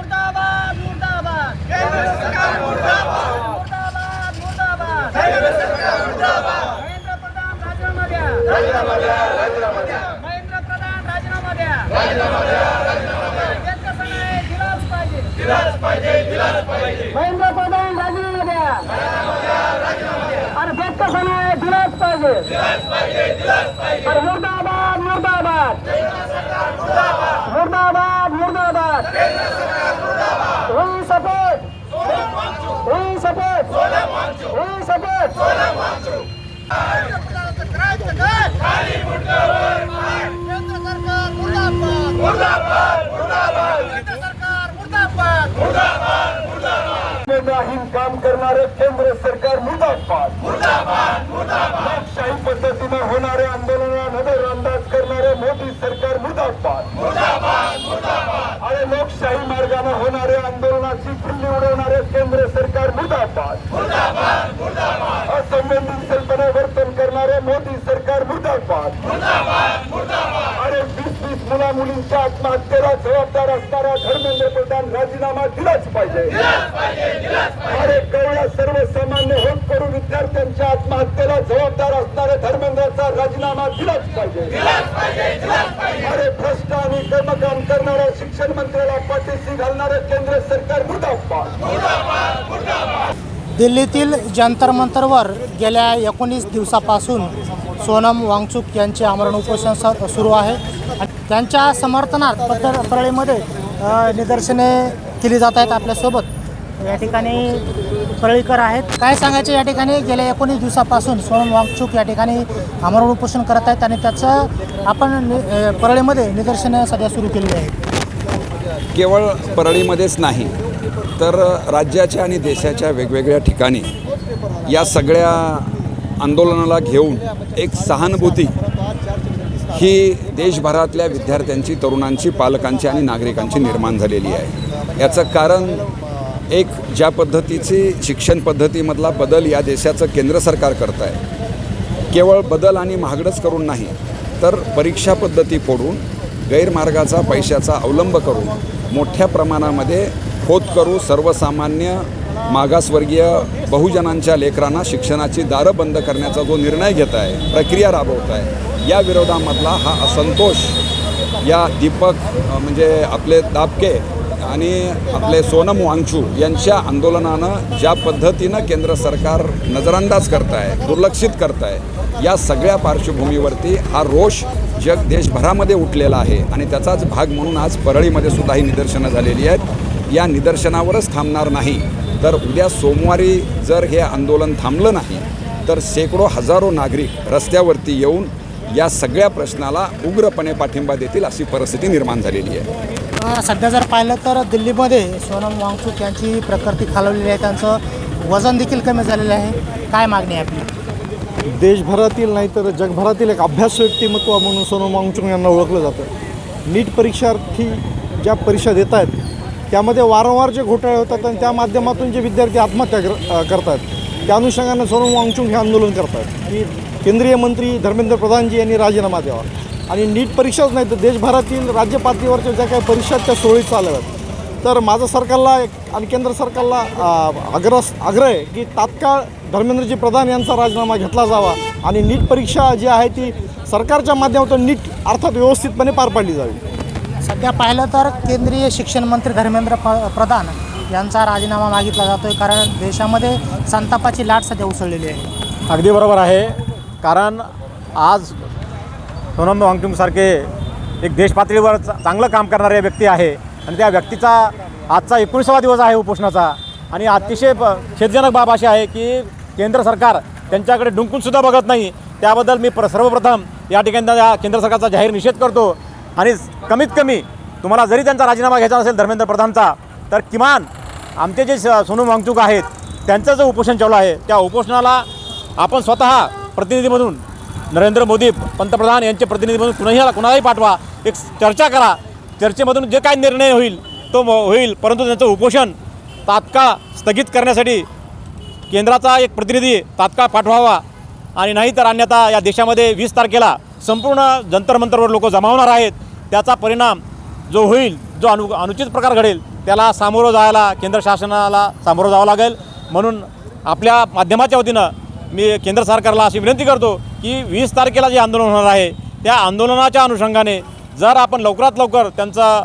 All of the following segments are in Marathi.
मुर्दाबाद मुर्दाबाद केंद्र सरकार मुर्दाबाद मुर्दाबाद मुर्दाबाद केंद्र सरकार मुर्दाबाद महेंद्र प्रधान राजीनामा द्या राजीनामा द्या राजीनामा द्या महेंद्र प्रधान राजीनामा द्या राजीनामा द्या राजीनामा द्या केंद्र सरकार दिलाच पाहिजे महेंद्र प्रधान राजीनामा द्या राजीनामा द्या राजीनामा द्या अरे केंद्र सरकार दिलाच पाहिजे अरे मुर्दाबाद मुर्दाबाद केंद्र सरकार मुर्दाबाद मुर्दाबाद मुर्दाबाद केंद्र सरकार मुर्दाबाद हुई सपोर्ट हुई सपोर्ट खाली मुर्दाबाद केंद्र सरकार मुर्दाबाद मुर्दाबाद मुर्दाबाद केंद्र सरकार मुर्दाबाद मुर्दाबाद मुर्दाबाद नाही काम करणारे केंद्र सरकार मुर्दाबाद मुर्दाबाद मुर्दाबाद लोकशाही पद्धतीने होणारे आंदोलनामध्ये अंदाज करणारे मोदी सरकार मुर्दाबाद मुर्दाबाद मुर्दाबाद आणि लोकशाही मार्गाने होणारे आंदोलनाची खिल्ली उडवणारे केंद्र सरकार मुर्दाबाद मुर्दाबाद मुर्दाबाद असंवेदनशीलपणे वर्तन करणारे मोदी सरकार मुर्दाबाद मुर्दाबाद मुर्दाबाद अरे 20 मुला मुलींच्या आत्महत्येला जबाबदार असणारा धर्मेंद्र प्रधान राजीनामा दिलाच पाहिजे अरे कवळ्या सर्वसामान्य होतकरू विद्यार्थ्यांच्या आत्महत्येला जबाबदार असणाऱ्या धर्मेंद्राचा राजीनामा दिलाच पाहिजे अरे भ्रष्ट आणि कर्मकाम करणाऱ्या शिक्षण मंत्र्याला पाठीशी घालणारे केंद्र सरकार मुर्दाबाद दिल्लीतील जंतर मंतरवर गेल्या 19 दिवसापासून सोनम वांगचुक यांचे आमरण उपोषण सुरू आहे. त्यांच्या समर्थनार्थ परळीमध्ये निदर्शने केली जात आहेत. आपल्यासोबत या ठिकाणी परळीकर आहेत. काय सांगायचे, या ठिकाणी गेल्या 19 दिवसापासून सोनम वांगचुक या ठिकाणी आमरण उपोषण करत आहेत आणि त्याचं आपण परळीमध्ये निदर्शने सध्या सुरू केलेली आहेत. केवळ परळीमध्येच नाही तर राज्याच्या आणि देशाच्या वेगवेगळ्या ठिकाणी या सगळ्या आंदोलनाला घेऊन एक सहानुभूती ही देशभरातल्या विद्यार्थ्यांची, तरुणांची, पालकांची आणि नागरिकांची निर्माण झालेली आहे. याचं कारण एक ज्या पद्धतीची शिक्षण पद्धतीमधला बदल या देशाचं केंद्र सरकार करत आहे, केवळ बदल आणि महागडच करून नाही तर परीक्षा पद्धती फोडून गैरमार्गाचा पैशाचा अवलंब करून मोठ्या प्रमाणामध्ये होतकरू सर्वसामान्य मागासवर्गीय बहुजनांच्या लेकरांना शिक्षणाची दारं बंद करण्याचा जो निर्णय घेत आहे, प्रक्रिया राबवत आहे, या विरोधामधला हा असंतोष या दीपक म्हणजे आपले दाबके आणि आपले सोनम वांगचुक यांच्या आंदोलनानं ज्या पद्धतीनं केंद्र सरकार नजरअंदाज करत आहे, दुर्लक्षित करत आहे, या सगळ्या पार्श्वभूमीवरती हा रोष जग देशभरामध्ये उठलेला आहे आणि त्याचाच भाग म्हणून आज परळीमध्ये सुद्धा ही निदर्शनं झालेली आहेत. या निदर्शनावरच थांबणार नाही तर उद्या सोमवारी जर हे आंदोलन थांबलं नाही तर शेकडो हजारो नागरिक रस्त्यावरती येऊन या सगळ्या प्रश्नाला उग्रपणे पाठिंबा देतील अशी परिस्थिती निर्माण झालेली आहे. सध्या जर पाहिलं तर दिल्लीमध्ये सोनम वांगचुक यांची प्रकृती खालावलेली आहे, त्यांचं वजन देखील कमी झालेलं आहे. काय मागणी आहे आपली? देशभरातील नाही तर जगभरातील एक अभ्यास व्यक्तिमत्व म्हणून सोनम वांगचुक यांना ओळखलं जातं. नीट परीक्षार्थी ज्या परीक्षा देत आहेत त्यामध्ये वारंवार जे घोटाळे होतात आणि त्या माध्यमातून जे विद्यार्थी आत्महत्या करतात त्या अनुषंगाने सोनम वांगचुक हे आंदोलन करतात की केंद्रीय मंत्री धर्मेंद्र प्रधानजी यांनी राजीनामा द्यावा आणि नीट परीक्षाच नाही तर देशभरातील राज्य पातळीवरच्या ज्या काही परीक्षा त्या सुरळीत चालव्यात. तर माझं सरकारला आणि केंद्र सरकारला आग्रह आहे की तात्काळ धर्मेंद्रजी प्रधान यांचा राजीनामा घेतला जावा आणि नीट परीक्षा जी आहे ती सरकारच्या माध्यमातून नीट अर्थात व्यवस्थितपणे पार पाडली जावी. सध्या पाहिलं तर केंद्रीय शिक्षण मंत्री धर्मेंद्र प्रधान यांचा राजीनामा मागितला जातो आहे, कारण देशामध्ये संतापाची लाट सध्या उसळलेली आहे. अगदी बरोबर आहे, कारण आज सोनम वांगचुकसारखे एक देश पातळीवर चांगलं काम करणारे व्यक्ती आहे आणि त्या व्यक्तीचा आजचा 19वा दिवस आहे उपोषणाचा आणि अतिशय खेदजनक बाब अशी आहे की केंद्र सरकार त्यांच्याकडे डुंकूनसुद्धा बघत नाही. त्याबद्दल मी सर्वप्रथम या ठिकाणी केंद्र सरकारचा जाहीर निषेध करतो आणि कमीत कमी तुम्हाला जरी त्यांचा राजीनामा घ्यायचा असेल धर्मेंद्र प्रधानचा तर किमान आमचे जे सोनम वांगचुक आहेत त्यांचं जे उपोषण चालू आहे त्या उपोषणाला आपण स्वतः प्रतिनिधी म्हणून नरेंद्र मोदी पंतप्रधान यांचे प्रतिनिधी म्हणून कुणालाही पाठवा, एक चर्चा करा, चर्चेमधून जे काय निर्णय होईल तो होईल, परंतु त्यांचं उपोषण तात्काळ स्थगित करण्यासाठी केंद्राचा एक प्रतिनिधी तात्काळ पाठवावा आणि नाही तर अन्यथा या देशामध्ये 20 तारखेला संपूर्ण जंतर मंतरवर लोक जमा होणार आहेत. त्याचा परिणाम जो होईल, जो अनुचित प्रकार घडेल त्याला सामोरं जायला केंद्र शासनाला सामोरं जावं लागेल. म्हणून आपल्या माध्यमाच्या वतीनं मी केंद्र सरकारला अशी विनंती करतो की 20 तारखेला जे आंदोलन होणार आहे त्या आंदोलनाच्या अनुषंगाने जर आपण लवकरात लवकर त्यांचं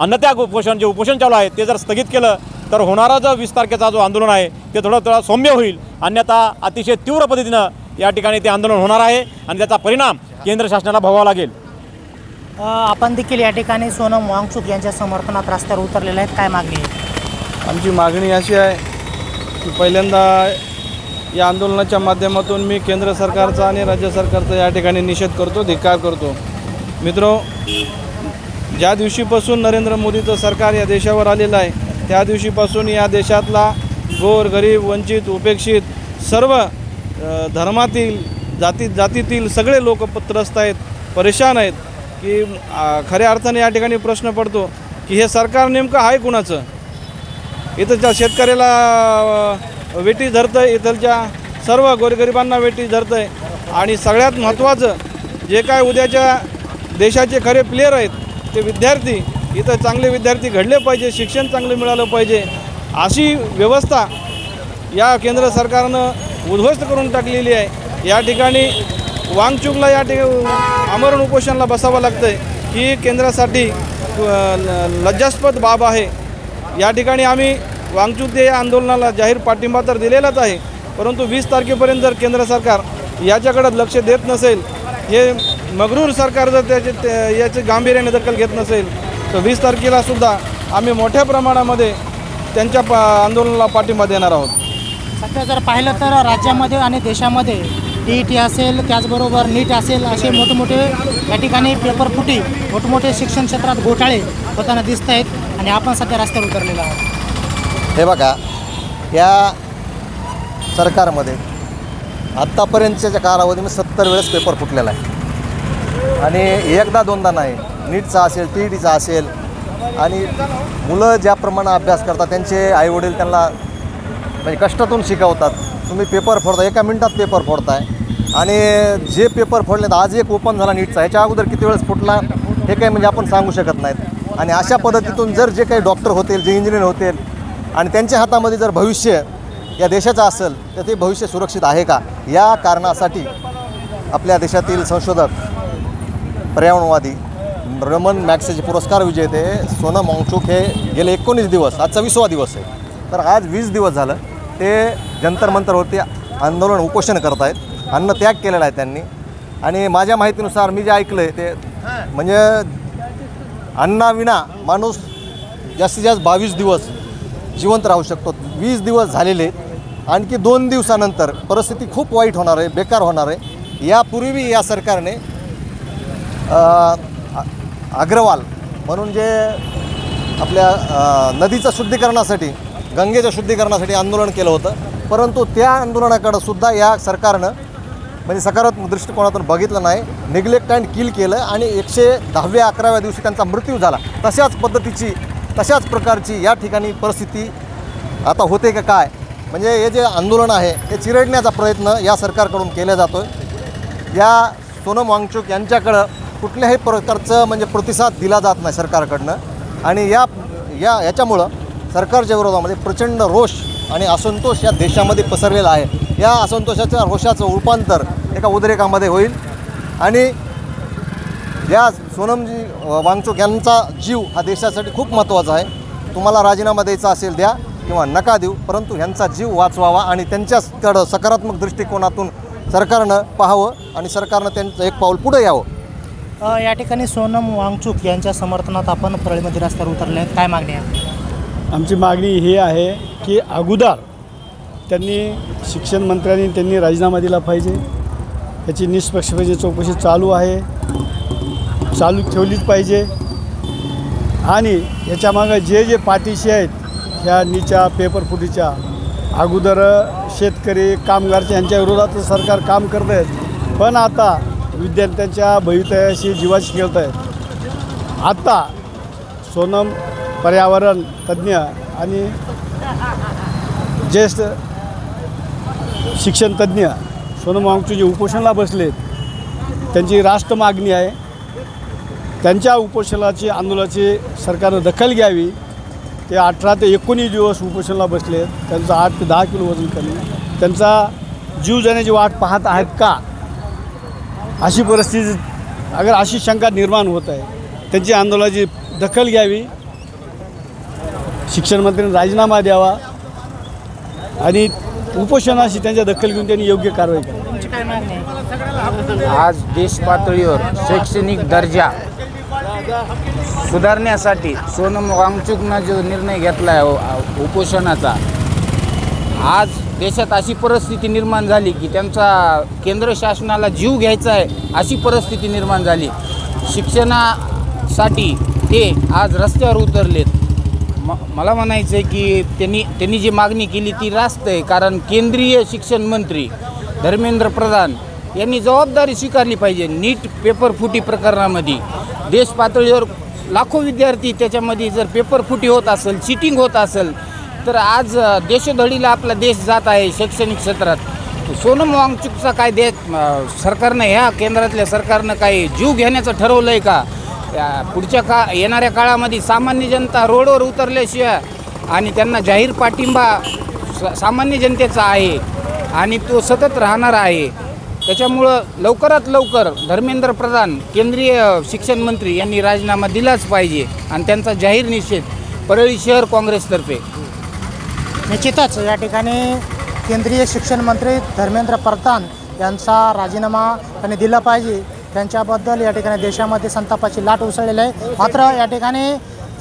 अन्नत्याग उपोषण जे उपोषण चालू आहे ते जर स्थगित केलं तर होणारा जो 20 तारखेचा जो आंदोलन आहे ते थोडं सौम्य होईल. अन्यथा अतिशय तीव्र पद्धतीनं या ठिकाणी ते आंदोलन होणार आहे आणि त्याचा परिणाम केंद्र शासनाला भोगावा लागेल. आपण देखील या ठिकाणी सोनम वांगचुक यांच्या समर्थनात रस्त्यावर उतरलेले आहेत. काय मागणी आहे? आमची मागणी अशी आहे की पहिल्यांदा या आंदोलनाच्या माध्यमातून मी केंद्र सरकारचा आणि राज्य सरकारचा या ठिकाणी निषेध करतो, धिक्कार करतो. मित्रो, ज्या दिवशीपासून नरेंद्र मोदीचं सरकार या देशावर आलेलं आहे त्या दिवशीपासून या देशातला गोर गरीब वंचित उपेक्षित सर्व धर्मातील जातीतील सगळे लोक त्रस्त आहेत, परेशान आहेत की खऱ्या अर्थाने या ठिकाणी प्रश्न पडतो की हे सरकार नेमकं आहे कुणाचं. इथलच्या शेतकऱ्याला वेठी धरतं आहे, इथलच्या सर्व गोरगरिबांना वेठी धरतं आहे आणि सगळ्यात महत्त्वाचं जे काय उद्याच्या देशाचे खरे प्लेयर आहेत ते विद्यार्थी, इथं चांगले विद्यार्थी घडले पाहिजे, शिक्षण चांगलं मिळालं पाहिजे अशी व्यवस्था या केंद्र सरकारनं उद्ध्वस्त करून टाकलेली आहे. या ठिकाणी वांगचुकला या ठिकाणी आमरण उपोषणाला बसावं लागतं आहे ही केंद्रासाठी लज्जास्पद बाब आहे. या ठिकाणी आम्ही वांगचुक या आंदोलनाला जाहीर पाठिंबा तर दिलेलाच आहे, परंतु 20 तारखेपर्यंत जर केंद्र सरकार याच्याकडे लक्ष देत नसेल, हे मगरूर सरकार जर याचे गांभीर्याने दखल घेत नसेल तर 20 तारखेलासुद्धा आम्ही मोठ्या प्रमाणामध्ये त्यांच्या आंदोलनाला पाठिंबा देणार आहोत. सध्या जर पाहिलं तर राज्यामध्ये आणि देशामध्ये TET असेल, त्याचबरोबर नीट असेल, असे मोठमोठे या ठिकाणी पेपरफुटी, मोठमोठे शिक्षण क्षेत्रात घोटाळे होताना दिसत आहेत आणि आपण सध्या रस्त्यावर उतरलेलो आहोत. हे बघा, या सरकारमध्ये आत्तापर्यंतच्या कालावधीमध्ये 70 वेळेस पेपर फुटलेला आहे आणि एकदा दोनदा नाही. नीटचा असेल, TETचा असेल आणि मुलं ज्या प्रमाणात अभ्यास करतात त्यांचे आईवडील त्यांना म्हणजे कष्टातून शिकवतात. तुम्ही पेपर फोडता, एका मिनिटात पेपर फोडताय आणि जे पेपर फोडले आज एक ओपन झाला नीटचा, ह्याच्या अगोदर किती वेळेस फुटला हे काही म्हणजे आपण सांगू शकत नाहीत. आणि अशा पद्धतीतून जर जे काही डॉक्टर होतील, जे इंजिनियर होतील आणि त्यांच्या हातामध्ये जर भविष्य या देशाचं असेल तर ते भविष्य सुरक्षित आहे का, या कारणासाठी आपल्या देशातील संशोधक, पर्यावरणवादी, रमन मॅग्सेसे पुरस्कार विजेते सोनम वांगचुक हे गेले 19 दिवस, आजचा 20वा दिवस आहे, तर आज 20 दिवस झालं ते जंतर मंतरवरती आंदोलन उपोषण करत आहेत. अन्नत्याग केलेला आहे त्यांनी आणि माझ्या माहितीनुसार मी जे ऐकलं आहे ते म्हणजे अन्नाविना माणूस जास्तीत जास्त 22 दिवस जिवंत राहू शकतो. 20 दिवस झालेले, आणखी 2 दिवसानंतर परिस्थिती खूप वाईट होणार आहे, बेकार होणार आहे. यापूर्वी या सरकारने अग्रवाल म्हणून जे आपल्या नदीचं शुद्धीकरणासाठी, गंगेच्या शुद्धीकरणासाठी आंदोलन केलं होतं, परंतु त्या आंदोलनाकडं सुद्धा या सरकारनं म्हणजे सकारात्मक दृष्टिकोनातून बघितलं नाही, निग्लेक्ट अँड किल केलं आणि 110-11व्या दिवशी त्यांचा मृत्यू झाला. तशाच प्रकारची या ठिकाणी परिस्थिती आता होते का काय, म्हणजे हे जे आंदोलन आहे हे चिरडण्याचा प्रयत्न या सरकारकडून केला जातो आहे. या सोनम वांगचुक यांच्याकडं कुठल्याही प्रकारचं म्हणजे प्रतिसाद दिला जात नाही सरकारकडनं आणि याच्यामुळं सरकारच्या विरोधामध्ये प्रचंड रोष आणि असंतोष या देशामध्ये पसरलेला आहे. या असंतोषाच्या रोषाचं रूपांतर एका उद्रेकामध्ये होईल आणि या सोनमजी वांगचुक यांचा जीव हा देशासाठी खूप महत्त्वाचा आहे. तुम्हाला राजीनामा द्यायचा असेल द्या किंवा नका देऊ, परंतु ह्यांचा जीव वाचवावा आणि त्यांच्याकडं सकारात्मक दृष्टिकोनातून सरकारनं पाहावं आणि सरकारनं त्यांचं एक पाऊल पुढे यावं. या ठिकाणी सोनम वांगचुक यांच्या समर्थनात आपण परळीमध्ये रस्त्यावर उतरले आहेत. काय मागणी आहे? आमची मागणी ही आहे की अगोदर शिक्षण मंत्र्यांनी त्यांनी राजीनामा दिला पाहिजे. याची निष्पक्षपाती चौकशी चालू आहे, चालू ठेवलीच पाहिजे आणि याच्यामागं जे पाठीशी आहेत ह्या नीच्या पेपरफुटीच्या अगोदर शेतकरी कामगारच्या यांच्या विरोधात सरकार काम करत आहेत, पण आता विद्यार्थ्यांच्या भवितव्याशी जीवाशी खेळत आहेत. आता सोनम पर्यावरण तज्ज्ञ आणि ज्येष्ठ शिक्षण तज्ज्ञ सोनम वांगचुक जे उपोषणाला बसलेत त्यांची राष्ट्र मागणी आहे. त्यांच्या उपोषणाची आंदोलनाची सरकारनं दखल घ्यावी ते 18 ते 19 दिवस उपोषणाला बसले आहेत. त्यांचं 8 ते 10 किलो वजन कमी. त्यांचा जीव जाण्याची वाट पाहत आहेत का, अशी परिस्थिती, अगर अशी शंका निर्माण होत आहे, त्यांची आंदोलनाची दखल घ्यावी, शिक्षण मंत्र्यांनी राजीनामा द्यावा आणि उपोषणाशी त्यांच्या दखल घेऊन त्यांनी योग्य कारवाई करावी. आज देश पातळीवर शैक्षणिक दर्जा सुधारण्यासाठी सोनम वांगचुकनं जो निर्णय घेतला आहे उपोषणाचा, आज देशात अशी परिस्थिती निर्माण झाली की त्यांचा केंद्र शासनाला जीव घ्यायचा आहे अशी परिस्थिती निर्माण झाली. शिक्षणासाठी ते आज रस्त्यावर उतरलेत. मला म्हणायचं आहे की त्यांनी जी मागणी केली ती रास्त आहे, कारण केंद्रीय शिक्षण मंत्री धर्मेंद्र प्रधान यांनी जबाबदारी स्वीकारली पाहिजे. नीट पेपर फुटी प्रकरणामध्ये देश पातळीवर लाखो विद्यार्थी त्याच्यामध्ये जर पेपर फुटी होत असेल, चिटिंग होत असेल, तर आज देशोधडीला आपला देश जात आहे शैक्षणिक क्षेत्रात. सोनम वांगचुकचा काय सरकारनं, ह्या केंद्रातल्या सरकारनं काय जीव घेण्याचं ठरवलं आहे का? पुढच्या येणाऱ्या काळामध्ये सामान्य जनता रोडवर उतरल्याशिवाय आणि त्यांना जाहीर पाठिंबा सामान्य जनतेचा आहे आणि तो सतत राहणार आहे. त्याच्यामुळं लवकरात लवकर धर्मेंद्र प्रधान केंद्रीय शिक्षण मंत्री यांनी राजीनामा दिलाच पाहिजे आणि त्यांचा जाहीर निषेध परळी शहर काँग्रेसतर्फे. निश्चितच या ठिकाणी केंद्रीय शिक्षण मंत्री धर्मेंद्र प्रधान यांचा राजीनामा त्यांनी दिला पाहिजे. त्यांच्याबद्दल या ठिकाणी देशामध्ये संतापाची लाट उसळलेली आहे. मात्र या ठिकाणी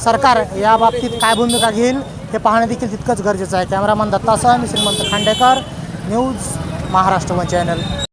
सरकार या बाबतीत काय भूमिका घेईल हे पाहणे देखील तितकंच गरजेचं आहे. कॅमेरामन दत्तासह मी श्रीमंत Khandekar, news Maharashtra one channel.